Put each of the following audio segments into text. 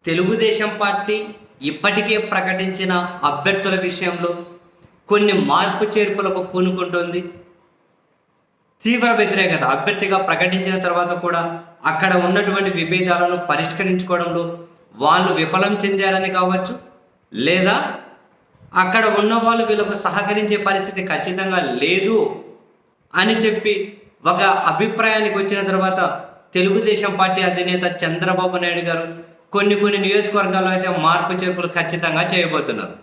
Telugu Desam party ఇప్పటికే ప్రకటించిన అభ్యర్థుల విషయంలో కొన్ని మార్పు చేర్పులకు పూనుకుంటోంది. తీవ్ర వ్యతిరేకత అభ్యర్థిగా ప్రకటించిన తర్వాత కూడా అక్కడ ఉన్నటువంటి విభేదాలను పరిష్కరించుకోవడంలో వాళ్ళు విఫలం చెందారని కావచ్చు, లేదా అక్కడ ఉన్న వాళ్ళు వీళ్ళకు సహకరించే పరిస్థితి ఖచ్చితంగా లేదు అని చెప్పి ఒక అభిప్రాయానికి వచ్చిన తర్వాత తెలుగుదేశం పార్టీ అధినేత చంద్రబాబు నాయుడు గారు కొన్ని నియోజకవర్గాల్లో అయితే మార్పు చేర్పులు ఖచ్చితంగా చేయబోతున్నారు.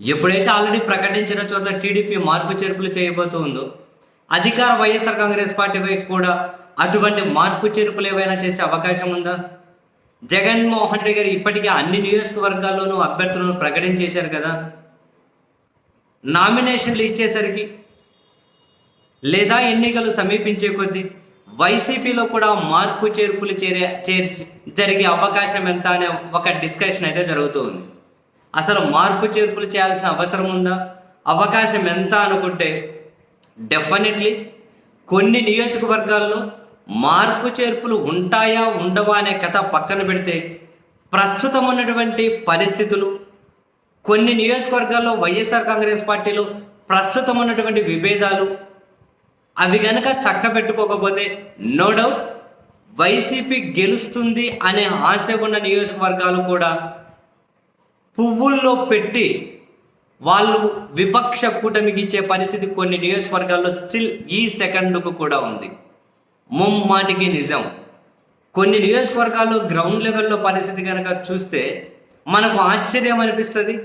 ఎప్పుడైతే ఆల్రెడీ ప్రకటించిన చోట్ల టీడీపీ మార్పు చేర్పులు చేయబోతుందో, అధికార వైఎస్ఆర్ కాంగ్రెస్ పార్టీ వైపు కూడా అటువంటి మార్పు చేర్పులు ఏవైనా చేసే అవకాశం ఉందా? జగన్మోహన్ రెడ్డి గారు ఇప్పటికే అన్ని నియోజకవర్గాల్లోనూ అభ్యర్థులను ప్రకటించేశారు కదా. నామినేషన్లు ఇచ్చేసరికి లేదా ఎన్నికలు సమీపించే కొద్దీ వైసీపీలో కూడా మార్పు చేర్పులు జరిగే అవకాశం ఎంత అనే ఒక డిస్కషన్ అయితే జరుగుతుంది. అసలు మార్పు చేర్పులు చేయాల్సిన అవసరం ఉందా, అవకాశం ఎంత అనుకుంటే డెఫినెట్లీ కొన్ని నియోజకవర్గాల్లో మార్పు చేర్పులు ఉంటాయా ఉండవా అనే కథ పక్కన పెడితే, ప్రస్తుతం ఉన్నటువంటి పరిస్థితులు, కొన్ని నియోజకవర్గాల్లో వైఎస్ఆర్ కాంగ్రెస్ పార్టీలో ప్రస్తుతం ఉన్నటువంటి విభేదాలు, అవి కనుక చక్కబెట్టుకోకపోతే నో డౌట్ వైసీపీ గెలుస్తుంది అనే ఆశ ఉన్న నియోజకవర్గాలు కూడా పువ్వుల్లో పెట్టి వాళ్ళు విపక్ష కూటమికి ఇచ్చే పరిస్థితి కొన్ని నియోజకవర్గాల్లో స్టిల్ ఈ సెకండ్కు కూడా ఉంది. ముమ్మాటికి నిజం. కొన్ని నియోజకవర్గాల్లో గ్రౌండ్ లెవెల్లో పరిస్థితి కనుక చూస్తే మనకు ఆశ్చర్యం అనిపిస్తుంది.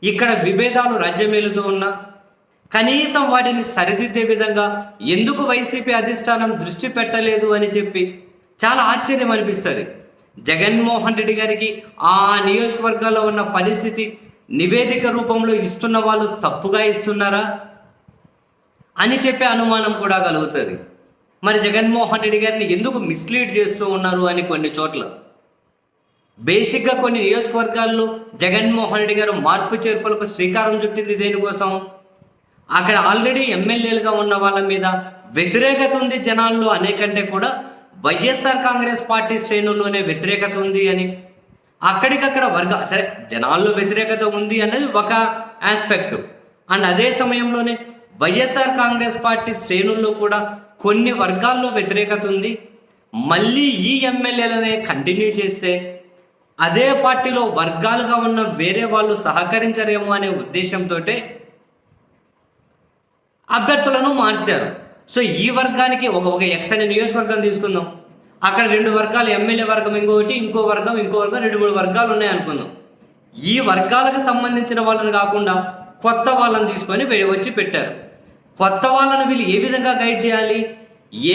ఇక్కడ విభేదాలు రాజ్యమేలుతూ ఉన్నా కనీసం వాటిని సరిదిద్దే విధంగా ఎందుకు వైసీపీ అధిష్టానం దృష్టి పెట్టలేదు అని చెప్పి చాలా ఆశ్చర్యం అనిపిస్తుంది. జగన్మోహన్ రెడ్డి గారికి ఆ నియోజకవర్గాల్లో ఉన్న పరిస్థితి నివేదిక రూపంలో ఇస్తున్న వాళ్ళు తప్పుగా ఇస్తున్నారా అని చెప్పే అనుమానం కూడా కలుగుతుంది. మరి జగన్మోహన్ రెడ్డి గారిని ఎందుకు మిస్లీడ్ చేస్తూ ఉన్నారు అని కొన్ని చోట్ల బేసిక్గా కొన్ని నియోజకవర్గాల్లో జగన్మోహన్ రెడ్డి గారు మార్పు చేర్పులకు శ్రీకారం చుట్టింది దేనికోసం? అక్కడ ఆల్రెడీ ఎమ్మెల్యేలుగా ఉన్న వాళ్ళ మీద వ్యతిరేకత ఉంది జనాల్లో అనేకంటే కూడా వైఎస్ఆర్ కాంగ్రెస్ పార్టీ శ్రేణుల్లోనే వ్యతిరేకత ఉంది అని, అక్కడికక్కడ సరే జనాల్లో వ్యతిరేకత ఉంది అనేది ఒక ఆస్పెక్ట్, అండ్ అదే సమయంలోనే వైఎస్ఆర్ కాంగ్రెస్ పార్టీ శ్రేణుల్లో కూడా కొన్ని వర్గాల్లో వ్యతిరేకత ఉంది. మళ్ళీ ఈ ఎమ్మెల్యేలనే కంటిన్యూ చేస్తే అదే పార్టీలో వర్గాలుగా ఉన్న వేరే వాళ్ళు సహకరించరేమో అనే ఉద్దేశంతో అభ్యర్థులను మార్చారు. సో ఈ వర్గానికి ఒక ఎక్స్ అనే నియోజకవర్గం తీసుకుందాం. అక్కడ రెండు వర్గాలు, ఎమ్మెల్యే వర్గం ఇంకో వర్గం 2-3 వర్గాలు ఉన్నాయి అనుకుందాం. ఈ వర్గాలకు సంబంధించిన వాళ్ళని కాకుండా కొత్త వాళ్ళని తీసుకొని వచ్చి పెట్టారు. కొత్త వాళ్ళను వీళ్ళు ఏ విధంగా గైడ్ చేయాలి?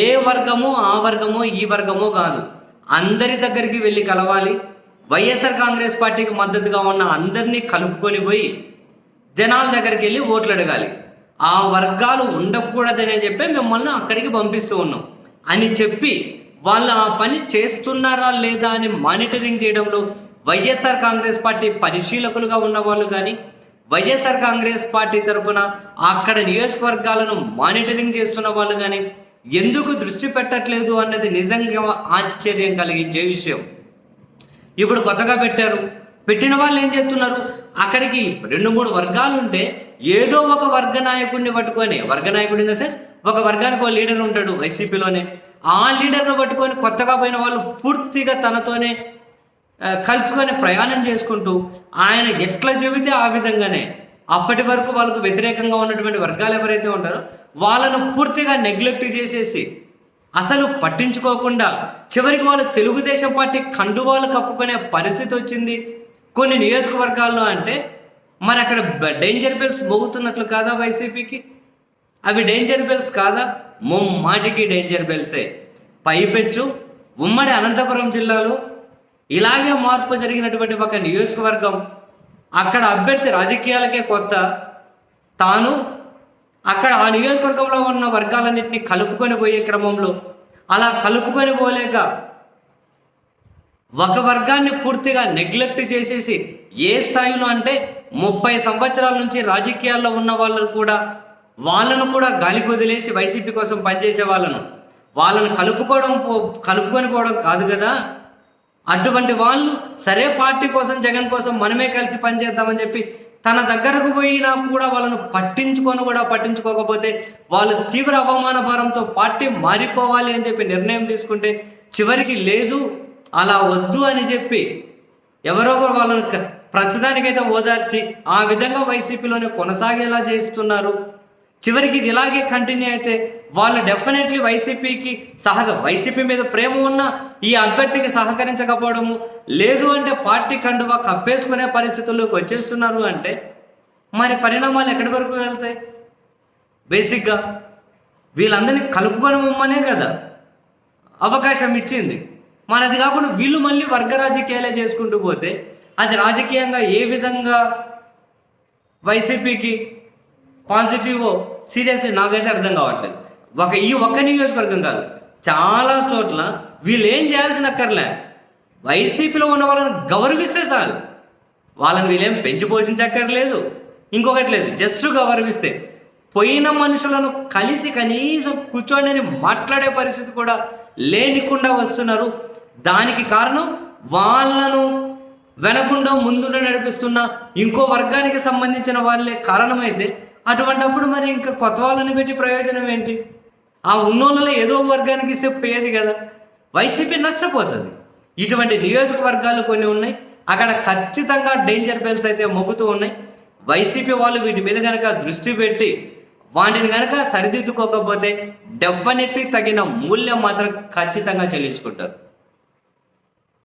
ఏ వర్గమో ఆ వర్గమో ఈ వర్గమో కాదు, అందరి దగ్గరికి వెళ్ళి కలవాలి. వైఎస్ఆర్ కాంగ్రెస్ పార్టీకి మద్దతుగా ఉన్న అందరినీ కలుపుకొని పోయి జనాల దగ్గరికి వెళ్ళి ఓట్లు అడగాలి. ఆ వర్గాలు ఉండకూడదనే చెప్పి మిమ్మల్ని అక్కడికి పంపిస్తూ ఉన్నాం అని చెప్పి వాళ్ళు ఆ పని చేస్తున్నారా లేదా అని మానిటరింగ్ చేయడంలో వైఎస్ఆర్ కాంగ్రెస్ పార్టీ పరిశీలకులుగా ఉన్న వాళ్ళు కానీ, వైఎస్ఆర్ కాంగ్రెస్ పార్టీ తరఫున అక్కడ నియోజకవర్గాలను మానిటరింగ్ చేస్తున్న వాళ్ళు కానీ ఎందుకు దృష్టి పెట్టట్లేదు అన్నది నిజంగా ఆశ్చర్యం కలిగించే విషయం. ఇప్పుడు కొత్తగా పెట్టిన వాళ్ళు ఏం చెప్తున్నారు? అక్కడికి 2-3 వర్గాలు ఉంటే ఏదో ఒక వర్గ నాయకుడిని పట్టుకొని, వర్గ నాయకుడు ఇన్ ద సెన్స్ ఒక వర్గానికి ఒక లీడర్ ఉంటాడు వైసీపీలోనే, ఆ లీడర్ను పట్టుకొని కొత్తగా పోయిన వాళ్ళు పూర్తిగా తనతోనే కలుసుకొని ప్రయాణం చేసుకుంటూ ఆయన ఎట్లా చెబితే ఆ విధంగానే అప్పటి వరకు వాళ్ళకు వ్యతిరేకంగా ఉన్నటువంటి వర్గాలు ఎవరైతే ఉంటారో వాళ్ళను పూర్తిగా నెగ్లెక్ట్ చేసేసి అసలు పట్టించుకోకుండా చివరికి వాళ్ళు తెలుగుదేశం పార్టీ కండువాలు కప్పుకునే పరిస్థితి వచ్చింది కొన్ని నియోజకవర్గాల్లో. అంటే మరి అక్కడ డేంజర్ బెల్స్ మోగుతున్నట్లు కాదా వైసీపీకి? అవి డేంజర్ బెల్స్ కాదా? ముమ్మాటికి డేంజర్ బెల్సే. పైపెచ్చు ఉమ్మడి అనంతపురం జిల్లాలో ఇలాగే మార్పు జరిగినటువంటి ఒక నియోజకవర్గం, అక్కడ అభ్యర్థి రాజకీయాలకే కొత్త, తాను అక్కడ ఆ నియోజకవర్గంలో ఉన్న వర్గాలన్నింటినీ కలుపుకొని పోయే క్రమంలో అలా కలుపుకొని పోలేక ఒక వర్గాన్ని పూర్తిగా నెగ్లెక్ట్ చేసేసి ఏ స్థాయిలో అంటే 30 సంవత్సరాల నుంచి రాజకీయాల్లో ఉన్న వాళ్ళను కూడా గాలికి వదిలేసి వైసీపీ కోసం పనిచేసే వాళ్ళను కలుపుకొని పోవడం కాదు కదా. అటువంటి వాళ్ళు సరే పార్టీ కోసం జగన్ కోసం మనమే కలిసి పనిచేద్దామని చెప్పి తన దగ్గరకు పోయినా కూడా వాళ్ళను పట్టించుకోకపోతే వాళ్ళు తీవ్ర అవమాన భారంతో పార్టీ మారిపోవాలి అని చెప్పి నిర్ణయం తీసుకుంటే చివరికి లేదు అలా వద్దు అని చెప్పి ఎవరో ఒకరు వాళ్ళను ప్రస్తుతానికైతే ఓదార్చి ఆ విధంగా వైసీపీలోనే కొనసాగేలా చేస్తున్నారు. చివరికి ఇది ఇలాగే కంటిన్యూ అయితే వాళ్ళు డెఫినెట్లీ వైసీపీ మీద ప్రేమ ఉన్న ఈ అభ్యర్థికి సహకరించకపోవడము, లేదు అంటే పార్టీ కండువా కప్పేసుకునే పరిస్థితుల్లోకి వచ్చేస్తున్నారు అంటే మరి పరిణామాలు ఎక్కడి వరకు వెళ్తాయి? బేసిక్గా వీళ్ళందరినీ కలుపుకొనమనే కదా అవకాశం ఇచ్చింది. మరి అది కాకుండా వీళ్ళు మళ్ళీ వర్గ రాజకీయాలే చేసుకుంటూ పోతే అది రాజకీయంగా ఏ విధంగా వైసీపీకి పాజిటివ్ సీరియస్లీ నాకైతే అర్థం కావట్లేదు. ఈ ఒక్క నియోజకవర్గం కాదు, చాలా చోట్ల వీళ్ళు ఏం చేయాల్సిన అక్కర్లే, వైసీపీలో ఉన్న వాళ్ళని గౌరవిస్తే చాలు. వాళ్ళని వీళ్ళేం పెంచి పోషించక్కర్లేదు, ఇంకొకటి లేదు, జస్ట్ గౌరవిస్తే పోయిన మనుషులను కలిసి కనీసం కూర్చొని మాట్లాడే పరిస్థితి కూడా లేనికుండా వస్తున్నారు. దానికి కారణం వాళ్ళను వెనకుండా ముందున నడిపిస్తున్న ఇంకో వర్గానికి సంబంధించిన వాళ్ళే కారణమైతే అటువంటప్పుడు మరి ఇంకా కొత్త వాళ్ళని పెట్టి ప్రయోజనం ఏంటి? ఆ ఉన్నోళ్ళలో ఏదో వర్గానికి ఇస్తే పోయేది కదా. వైసీపీ నష్టపోతుంది. ఇటువంటి నియోజకవర్గాలు కొన్ని ఉన్నాయి, అక్కడ ఖచ్చితంగా డేంజర్ బెల్స్ అయితే మొగ్గుతూ ఉన్నాయి. వైసీపీ వాళ్ళు వీటి మీద కనుక దృష్టి పెట్టి వాటిని కనుక సరిదిద్దుకోకపోతే డెఫినెట్లీ తగిన మూల్యం మాత్రం ఖచ్చితంగా చెల్లించుకుంటారు.